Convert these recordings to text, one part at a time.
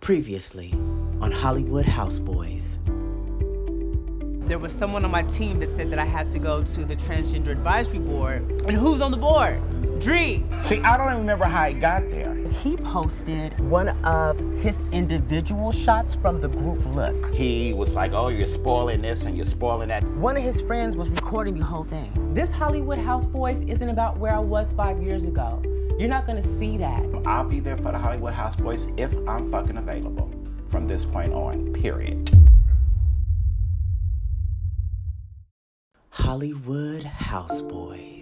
Previously on Hollywood Houseboys. There was someone on my team that said that I had to go to the Transgender Advisory Board. And who's on the board? Dree. See, I don't even remember how he got there. He posted one of his individual shots from the group look. He was like, oh, you're spoiling this and you're spoiling that. One of his friends was recording the whole thing. This Hollywood Houseboys isn't about where I was 5 years ago. You're not gonna see that. I'll be there for the Hollywood Houseboys if I'm fucking available from this point on, period. Hollywood Houseboys.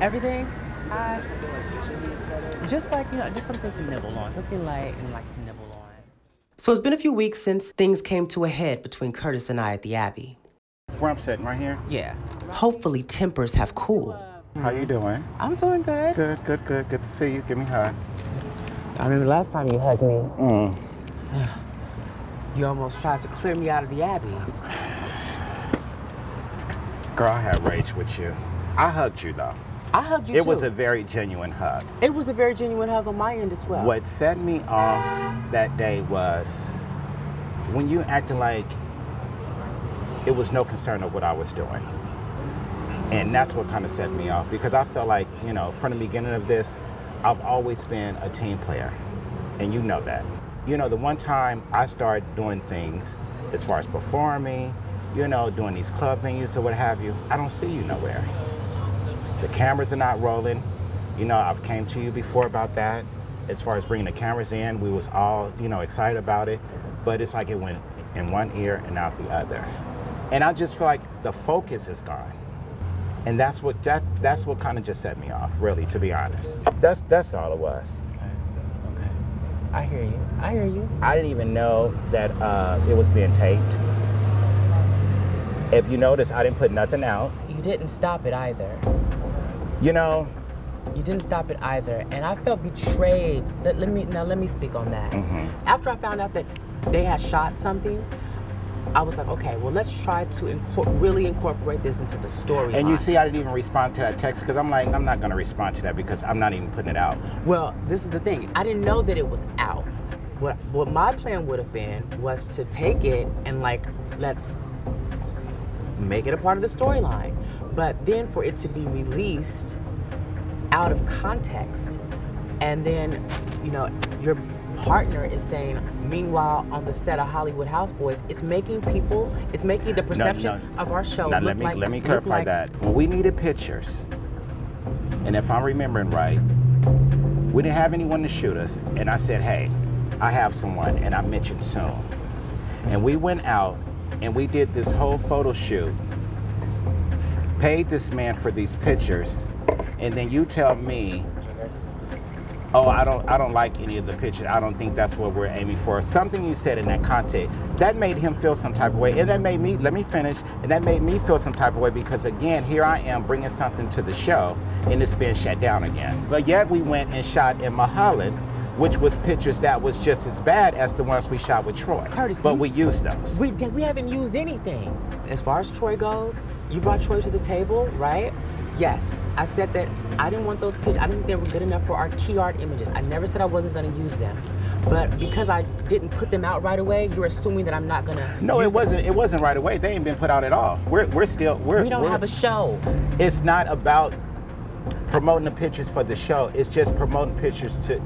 Everything? Just like, just something to nibble on. Something light and like to nibble on. So it's been a few weeks since things came to a head between Curtis and I at the Abbey. Where I'm sitting, right here? Yeah. Hopefully tempers have cooled. How you doing? I'm doing good. Good. Good to see you. Give me a hug. I remember last time you hugged me. You almost tried to clear me out of the Abbey. Girl, I had rage with you. I hugged you, though. I hugged you, too. It was a very genuine hug. It was a very genuine hug on my end as well. What set me off that day was when you acted like it was no concern of what I was doing. And that's what kind of set me off, because I felt like, from the beginning of this, I've always been a team player, and you know that. The one time I started doing things as far as performing, doing these club venues or what have you, I don't see you nowhere. The cameras are not rolling. I've came to you before about that. As far as bringing the cameras in, we was all, excited about it, but it's like it went in one ear and out the other. And I just feel like the focus is gone. And that's what kind of just set me off, really, to be honest. That's all it was. Okay. I hear you. I didn't even know that it was being taped. If you notice, I didn't put nothing out. You didn't stop it either. You didn't stop it either, and I felt betrayed. Let me speak on that. Mm-hmm. After I found out that they had shot something, I was like, okay, well, let's try to really incorporate this into the story. And you see, I didn't even respond to that text because I'm like, I'm not going to respond to that because I'm not even putting it out. Well, this is the thing. I didn't know that it was out. What my plan would have been was to take it and let's make it a part of the storyline. But then for it to be released out of context, and then, your partner is saying, meanwhile, on the set of Hollywood Houseboys, it's making the perception of our show now, let me clarify that. When we needed pictures, and if I'm remembering right, we didn't have anyone to shoot us, and I said, hey, I have someone, and I mentioned soon. And we went out, and we did this whole photo shoot, paid this man for these pictures, and then you tell me, oh, I don't like any of the pictures. I don't think that's what we're aiming for. Something you said in that context, that made him feel some type of way. And that made me, let me finish, and that made me feel some type of way because, again, here I am bringing something to the show, and it's being shut down again. But yet we went and shot in Mulholland, which was pictures that was just as bad as the ones we shot with Troy. Curtis, but we used those. We haven't used anything. As far as Troy goes, you brought Troy to the table, right? Yes, I said that I didn't want those pictures. I didn't think they were good enough for our key art images. I never said I wasn't gonna use them. But because I didn't put them out right away, you're assuming that I'm not gonna No, use it wasn't. them. It wasn't right away. They ain't been put out at all. We don't have a show. It's not about promoting the pictures for the show. It's just promoting pictures to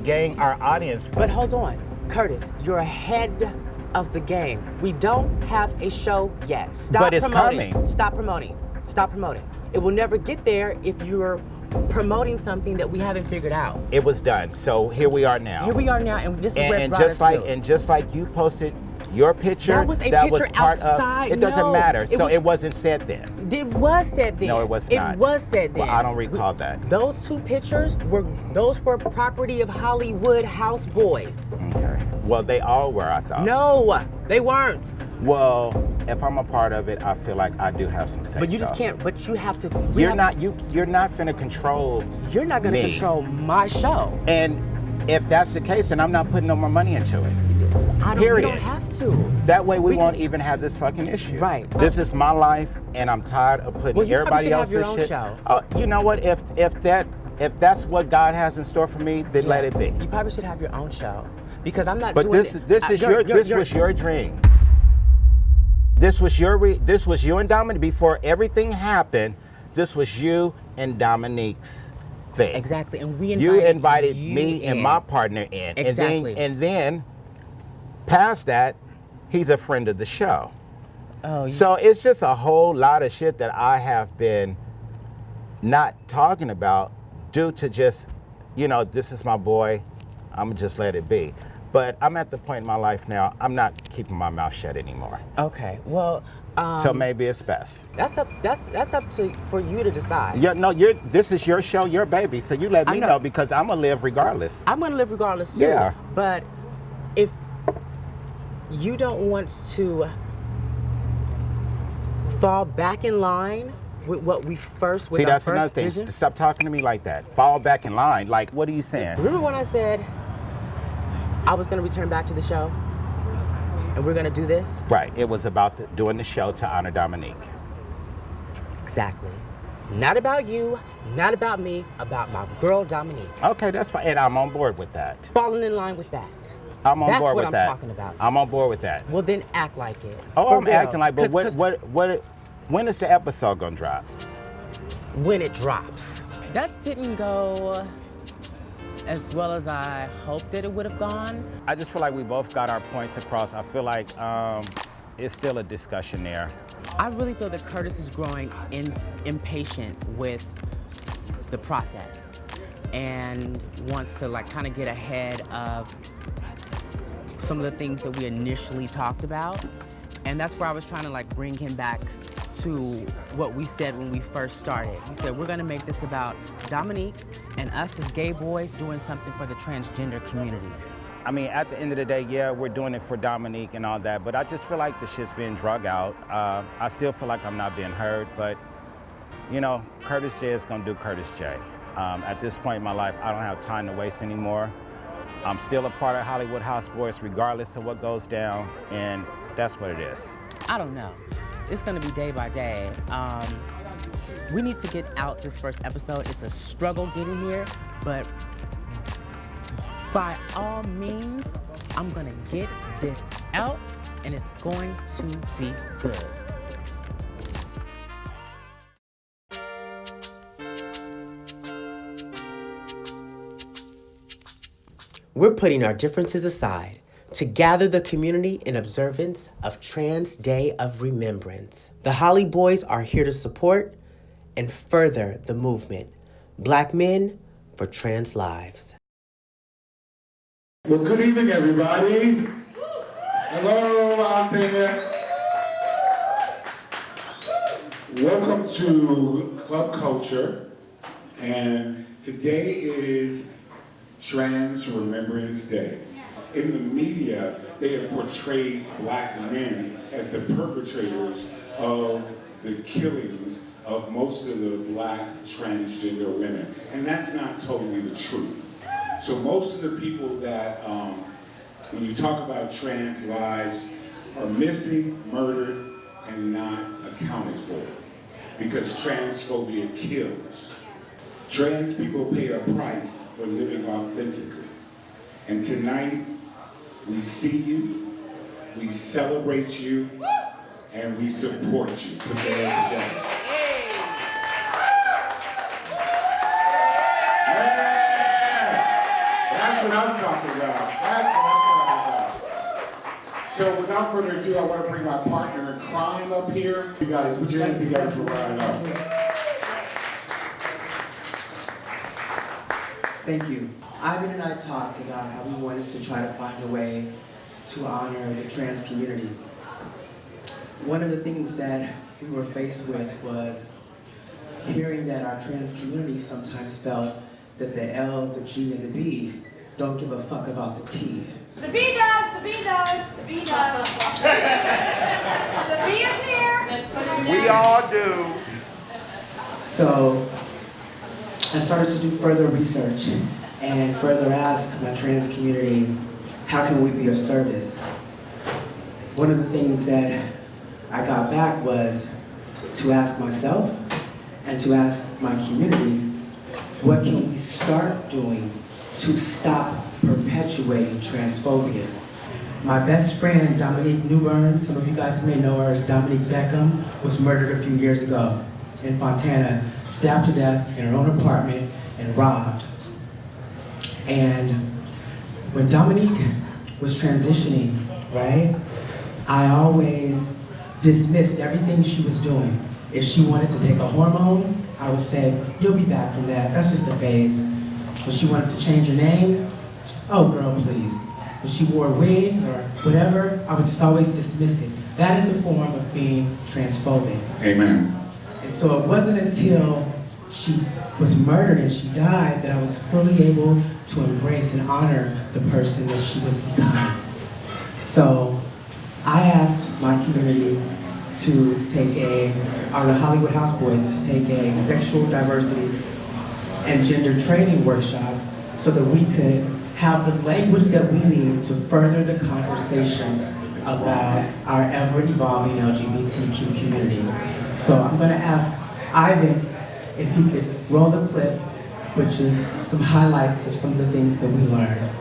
gain our audience. But hold on, Curtis, you're ahead of the game. We don't have a show yet. But it's coming. Stop promoting. It will never get there if you're promoting something that we haven't figured out. It was done. So here we are now. And this is where it brought us to. And just like you posted your picture, that was part outside. It doesn't matter. It wasn't said then. It was said then. No, it was not. It was said then. Well, I don't recall that. Those two pictures were property of Hollywood Houseboys. Okay. Well, they all were, I thought. No, they weren't. Well, if I'm a part of it, I feel like I do have some say. But you just can't. But you have to. You're not gonna control. You're not gonna control my show. And if that's the case, then I'm not putting no more money into it. Period. You don't have to. That way we won't even have this fucking issue. Right. This is my life, and I'm tired of putting Well, you everybody probably should else's have your own shit. show. Oh, you know what? If that's what God has in store for me, then let it be. You probably should have your own show, because I'm not But doing this was your dream. This was you and Dominique before everything happened. This was you and Dominique's thing. Exactly, and we invited me and my partner in. Exactly. And then past that, he's a friend of the show. Oh. So it's just a whole lot of shit that I have been not talking about due to just, this is my boy. I'm gonna just let it be. But I'm at the point in my life now, I'm not keeping my mouth shut anymore. Okay, well. So maybe it's best. That's up for you to decide. Yeah, no, this is your show, your baby. So you let me know, because I'm gonna live regardless. I'm gonna live regardless too. Yeah. But if you don't want to fall back in line with what we first with See, our that's first another thing. vision. Stop talking to me like that. Fall back in line. Like, what are you saying? Remember when I said I was gonna return back to the show? And we're gonna do this? Right. It was about doing the show to honor Dominique. Exactly. Not about you, not about me, about my girl Dominique. Okay, that's fine. And I'm on board with that. Falling in line with that. I'm on board with that. That's what I'm talking about. I'm on board with that. Well, then act like it. Oh, For I'm real. acting like, but when is the episode gonna drop? When it drops. That didn't go as well as I hoped that it would have gone. I just feel like we both got our points across. I feel like it's still a discussion there. I really feel that Curtis is growing impatient with the process and wants to kind of get ahead of some of the things that we initially talked about. And that's where I was trying to bring him back to what we said when we first started. We said, we're gonna make this about Dominique and us as gay boys doing something for the transgender community. I mean, at the end of the day, yeah, we're doing it for Dominique and all that, but I just feel like the shit's being drug out. I still feel like I'm not being heard, but Curtis J is gonna do Curtis J. At this point in my life, I don't have time to waste anymore. I'm still a part of Hollywood House Boys regardless of what goes down, and that's what it is. I don't know. It's gonna be day by day. We need to get out this first episode. It's a struggle getting here, but by all means, I'm gonna get this out, and it's going to be good. We're putting our differences aside to gather the community in observance of Trans Day of Remembrance. The Hollyboys are here to support and further the movement. Black men for trans lives. Well, good evening, everybody. Hello out there. Welcome to Club Culture. And today is Trans Remembrance Day. In the media, they have portrayed black men as the perpetrators of the killings of most of the black transgender women. And that's not totally the truth. So most of the people that, when you talk about trans lives, are missing, murdered, and not accounted for. Because transphobia kills. Trans people pay a price for living authentically. And tonight, we see you, we celebrate you, and we support you. Put your hands together. That's what I'm talking about. That's what I'm talking about. So without further ado, I want to bring my partner in crime up here. You guys, put your hands together for Ryan up. Thank you. Ivan and I talked about how we wanted to try to find a way to honor the trans community. One of the things that we were faced with was hearing that our trans community sometimes felt that the L, the G, and the B don't give a fuck about the T. The B does, the B does, the B does. The B is here. We all do. So I started to do further research and further ask my trans community how can we be of service? One of the things that I got back was to ask myself and to ask my community, what can we start doing to stop perpetuating transphobia? My best friend, Domonique Newburn, some of you guys may know her as Dominique Beckham, was murdered a few years ago in Fontana, stabbed to death in her own apartment and robbed. And when Dominique was transitioning, right, I always dismissed everything she was doing. If she wanted to take a hormone, I would say, you'll be back from that, that's just a phase. When she wanted to change her name, oh girl, please. When she wore wigs or whatever, I would just always dismiss it. That is a form of being transphobic. Amen. And so it wasn't until she was murdered and she died that I was fully able to embrace and honor the person that she was becoming. So I asked my community to take the Hollywood Houseboys to take a sexual diversity and gender training workshop so that we could have the language that we need to further the conversations about our ever-evolving LGBTQ community. So I'm going to ask Ivan if he could roll the clip, which is some highlights of some of the things that we learned.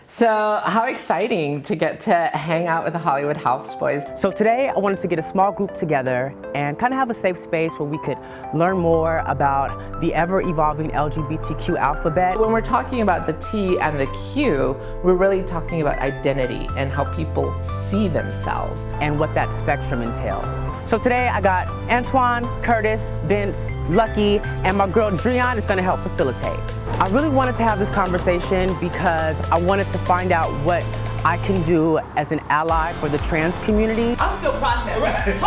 So how exciting to get to hang out with the Hollywood Houseboys. So today I wanted to get a small group together and kind of have a safe space where we could learn more about the ever-evolving LGBTQ alphabet. When we're talking about the T and the Q, we're really talking about identity and how people see themselves. And what that spectrum entails. So today I got Antoine, Curtis, Vince, Lucky, and my girl Dreon is going to help facilitate. I really wanted to have this conversation because I wanted to find out what I can do as an ally for the trans community. I'm still processing.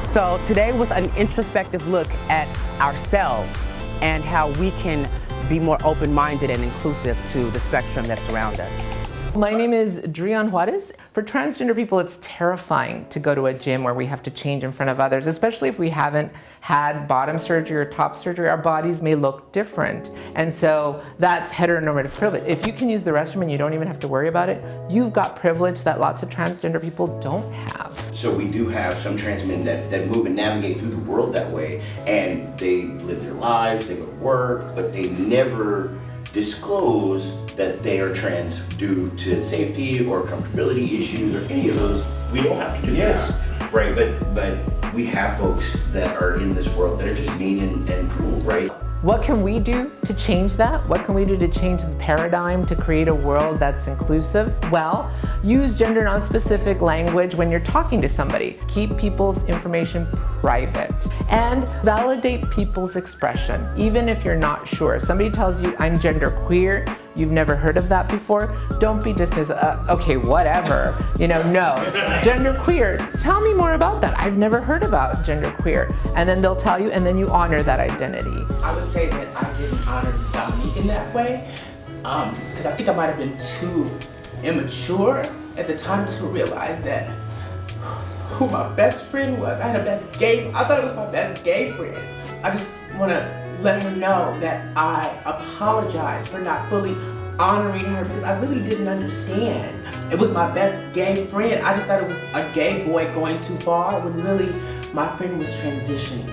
So today was an introspective look at ourselves and how we can be more open-minded and inclusive to the spectrum that's around us. My name is Dreon Juarez. For transgender people, it's terrifying to go to a gym where we have to change in front of others, especially if we haven't had bottom surgery or top surgery. Our bodies may look different. And so that's heteronormative privilege. If you can use the restroom and you don't even have to worry about it, you've got privilege that lots of transgender people don't have. So we do have some trans men that move and navigate through the world that way, and they live their lives, they go to work, but they never disclose that they are trans due to safety or comfortability issues or any of those. We don't have to do this, right? But we have folks that are in this world that are just mean and cruel, right? What can we do to change that? What can we do to change the paradigm to create a world that's inclusive? Well, use gender non-specific language when you're talking to somebody. Keep people's information private and validate people's expression, even if you're not sure. If somebody tells you, I'm gender queer, you've never heard of that before, don't be dismissive. Okay, whatever. No. Gender queer, tell me more about that. I've never heard about gender queer. And then they'll tell you, and then you honor that identity. I would say that I didn't honor Dominique in that way, because I think I might have been too immature at the time to realize that who my best friend was. I thought it was my best gay friend. I just want to let her know that I apologize for not fully honoring her because I really didn't understand. It was my best gay friend. I just thought it was a gay boy going too far when really my friend was transitioning.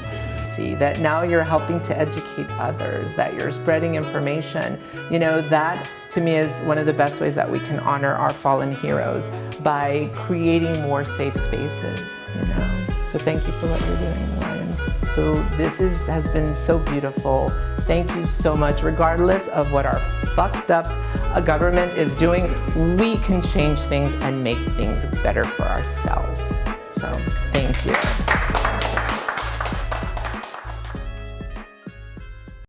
That now you're helping to educate others, that you're spreading information. That to me is one of the best ways that we can honor our fallen heroes, by creating more safe spaces, So thank you for what you're doing, Ryan. So this has been so beautiful. Thank you so much. Regardless of what our fucked up government is doing, we can change things and make things better for ourselves. So thank you.